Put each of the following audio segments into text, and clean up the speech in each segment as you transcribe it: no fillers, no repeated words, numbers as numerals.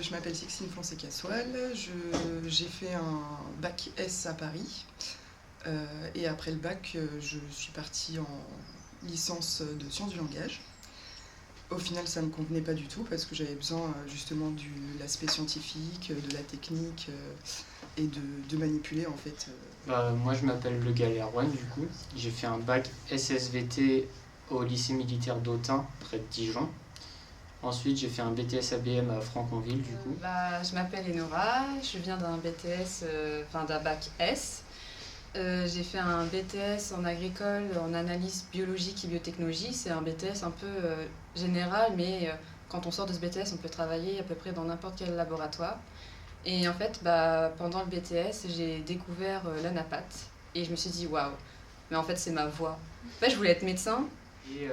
Je m'appelle Sixtine Fonseca-Soile, j'ai fait un bac S à Paris et après le bac je suis partie en licence de sciences du langage. Au final ça ne me convenait pas du tout parce que j'avais besoin justement de l'aspect scientifique, de la technique et de manipuler en fait. Moi je m'appelle Le Galère-One du coup, j'ai fait un bac SSVT au lycée militaire d'Autun près de Dijon. Ensuite, j'ai fait un BTS ABM à Franconville, du coup. Je m'appelle Enora, je viens d'un BTS, d'un bac S. J'ai fait un BTS en agricole, en analyse biologique et biotechnologie. C'est un BTS un peu général, mais quand on sort de ce BTS, on peut travailler à peu près dans n'importe quel laboratoire. Et en fait, pendant le BTS, j'ai découvert l'anapath et je me suis dit waouh, mais en fait, c'est ma voie. En fait, je voulais être médecin. Et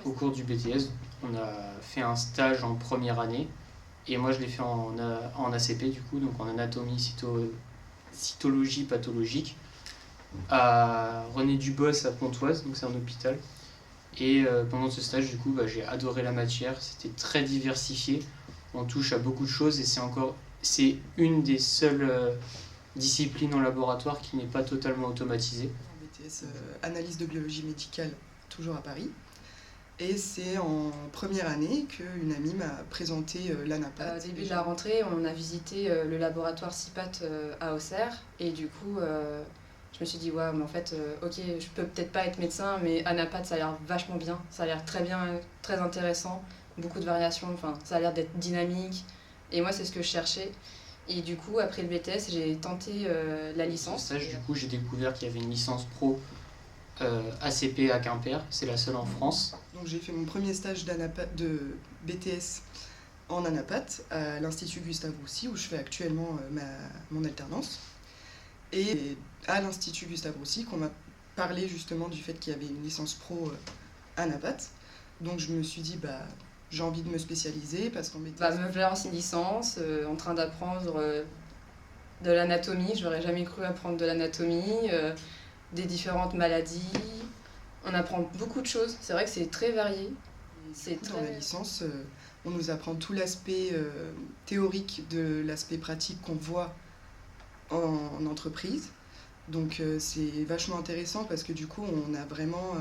au cours du BTS, on a fait un stage en première année. Et moi, je l'ai fait en ACP, du coup, donc en anatomie cytologie pathologique, à René Dubos à Pontoise, donc c'est un hôpital. Et pendant ce stage, du coup, j'ai adoré la matière. C'était très diversifié. On touche à beaucoup de choses et c'est une des seules disciplines en laboratoire qui n'est pas totalement automatisée. En BTS analyse de biologie médicale, toujours à Paris. Et c'est en première année qu'une amie m'a présenté l'anapath. Au début de la rentrée, on a visité le laboratoire CIPAT à Auxerre. Et du coup, je me suis dit, ouais, mais en fait, ok, je peux peut-être pas être médecin, mais anapath, ça a l'air vachement bien. Ça a l'air très bien, très intéressant. Beaucoup de variations, enfin, ça a l'air d'être dynamique. Et moi, c'est ce que je cherchais. Et du coup, après le BTS, j'ai tenté la licence. Au stage, du coup, j'ai découvert qu'il y avait une licence pro ACP à Quimper, c'est la seule en France. Donc j'ai fait mon premier stage de BTS en anapath à l'Institut Gustave Roussy où je fais actuellement mon alternance. Et à l'Institut Gustave Roussy qu'on m'a parlé justement du fait qu'il y avait une licence pro anapath. Donc je me suis dit j'ai envie de me spécialiser parce qu'en BTS... me voilà en licence, en train d'apprendre de l'anatomie. Je n'aurais jamais cru apprendre de l'anatomie. Des différentes maladies. On apprend beaucoup de choses. C'est vrai que c'est très varié. Dans la licence, on nous apprend tout l'aspect théorique de l'aspect pratique qu'on voit en entreprise. Donc c'est vachement intéressant parce que du coup, on a vraiment,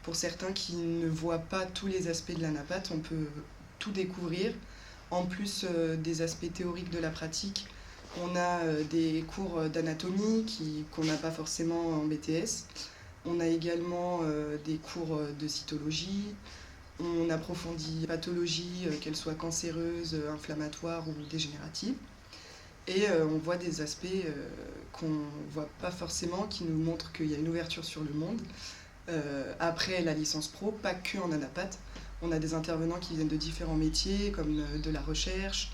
pour certains qui ne voient pas tous les aspects de l'anapath, on peut tout découvrir. En plus des aspects théoriques de la pratique, on a des cours d'anatomie qu'on n'a pas forcément en BTS. On a également des cours de cytologie. On approfondit les pathologies, qu'elles soient cancéreuses, inflammatoires ou dégénératives. Et on voit des aspects qu'on ne voit pas forcément, qui nous montrent qu'il y a une ouverture sur le monde. Après la licence pro, pas que en anapath. On a des intervenants qui viennent de différents métiers, comme de la recherche,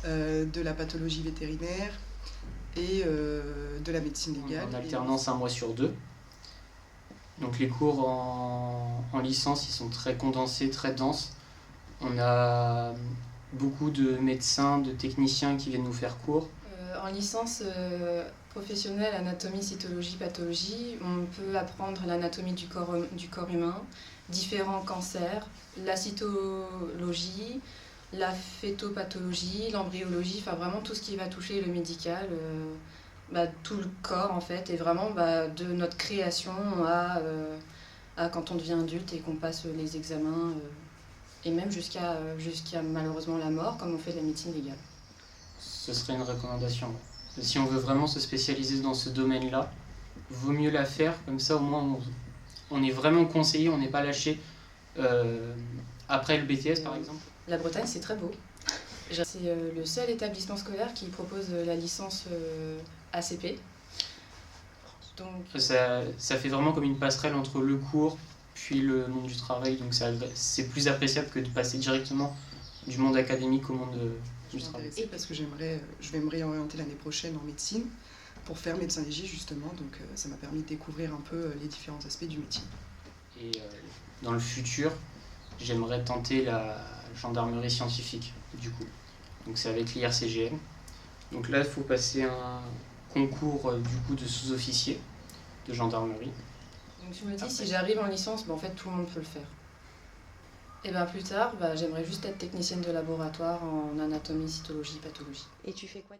de la pathologie vétérinaire et de la médecine légale. En alternance 1 mois sur 2. Donc les cours en licence, ils sont très condensés, très denses. On a beaucoup de médecins, de techniciens qui viennent nous faire cours. En licence professionnelle, anatomie, cytologie, pathologie, on peut apprendre l'anatomie du corps humain, différents cancers, la cytologie, la phétopathologie, l'embryologie, enfin vraiment tout ce qui va toucher le médical, tout le corps en fait, et vraiment de notre création à quand on devient adulte et qu'on passe les examens, et même jusqu'à malheureusement la mort, comme on fait de la médecine légale. Ce serait une recommandation. Si on veut vraiment se spécialiser dans ce domaine-là, vaut mieux la faire, comme ça au moins on est vraiment conseillé, on n'est pas lâché après le BTS par exemple. La Bretagne, c'est très beau. C'est le seul établissement scolaire qui propose la licence ACP. Donc... Ça fait vraiment comme une passerelle entre le cours puis le monde du travail, donc c'est plus appréciable que de passer directement du monde académique au monde du travail. Parce que je vais me réorienter l'année prochaine en médecine pour faire médecin légiste justement, donc ça m'a permis de découvrir un peu les différents aspects du métier. Et dans le futur, j'aimerais tenter la gendarmerie scientifique du coup. Donc c'est avec l'IRCGN. Donc là, il faut passer un concours du coup de sous-officier de gendarmerie. Donc je me dis, si j'arrive en licence, en fait tout le monde peut le faire. Et bien plus tard, j'aimerais juste être technicienne de laboratoire en anatomie, cytologie, pathologie. Et tu fais quoi?